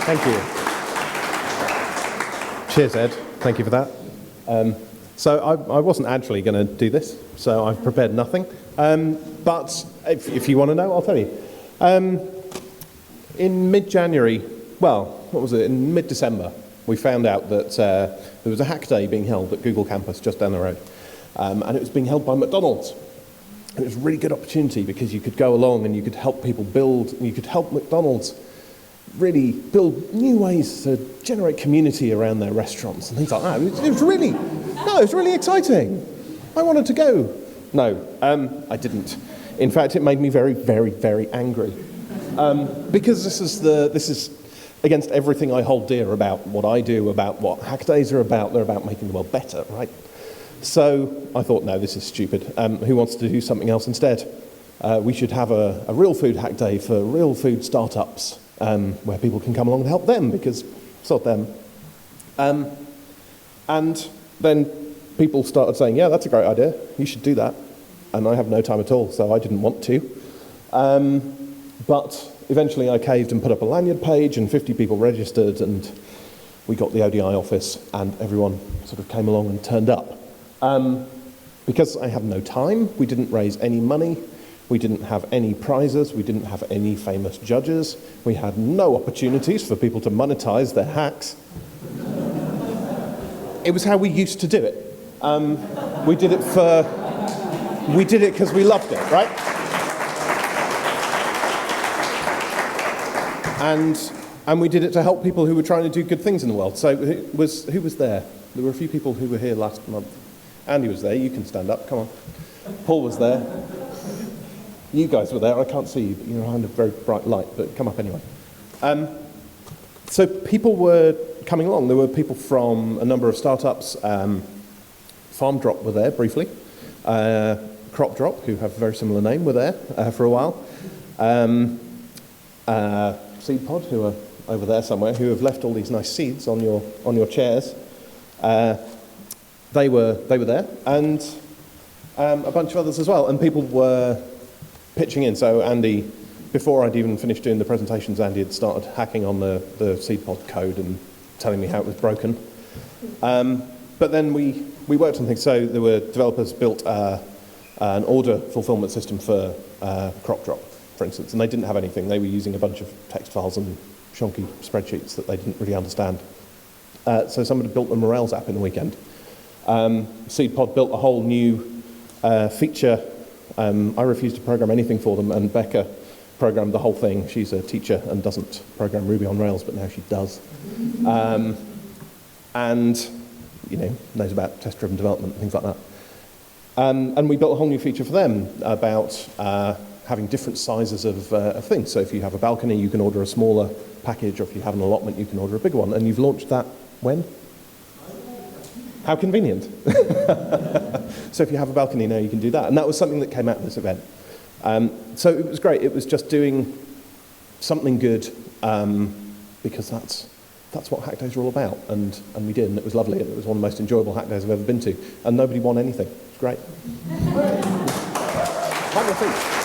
Thank you. Cheers, Ed. Thank you for that. So I wasn't actually going to do this, so I've prepared nothing. But if you want to know, I'll tell you. In mid-January, well, what was it? In mid-December, we found out that there was a hack day being held at Google campus just down the road. And it was being held by McDonald's. It was a really good opportunity because you could go along and you could help people build, you could help McDonald's really build new ways to generate community around their restaurants and things like that. It was really exciting. I wanted to go. No, I didn't. In fact, it made me very, very, very angry. Because this is against everything I hold dear about what I do, about what hack days are about. They're about making the world better, right? So I thought, no, this is stupid. Who wants to do something else instead? We should have a real food hack day for real food startups, where people can come along and help them, because sod them. And then people started saying, yeah, that's a great idea, you should do that. And I have no time at all, so I didn't want to. But eventually I caved and put up a lanyard page, and 50 people registered, and we got the ODI office, and everyone sort of came along and turned up. Because I have no time, we didn't raise any money, we didn't have any prizes, we didn't have any famous judges, we had no opportunities for people to monetize their hacks. It was how we used to do it. We did it because we loved it, right? And we did it to help people who were trying to do good things in the world. So who was there? There were a few people who were here last month. Andy was there, you can stand up, come on. Paul was there. You guys were there, I can't see you, but you're behind a very bright light, but come up anyway. So people were coming along. There were people from a number of startups. Farm Drop were there briefly. Crop Drop, who have a very similar name, were there for a while. Seed Pod, who are over there somewhere, who have left all these nice seeds on your chairs. They were there, and a bunch of others as well. And people were pitching in. So Andy, before I'd even finished doing the presentations, Andy had started hacking on the Seed Pod code and telling me how it was broken. But then we worked on things. So there were developers built an order fulfillment system for Crop Drop, for instance, and they didn't have anything. They were using a bunch of text files and shonky spreadsheets that they didn't really understand. So somebody built them a Rails app in the weekend. SeedPod built a whole new feature. I refused to program anything for them, and Becca programmed the whole thing. She's a teacher and doesn't program Ruby on Rails, but now she does. And knows about test-driven development and things like that. And we built a whole new feature for them about having different sizes of things. So if you have a balcony, you can order a smaller package, or if you have an allotment, you can order a bigger one. And you've launched that when? How convenient. So if you have a balcony now, you can do that. And that was something that came out of this event. So it was great. It was just doing something good, because that's what hack days are all about. And we did, and it was lovely. And it was one of the most enjoyable hack days I've ever been to. And nobody won anything. It was great. Have your seat.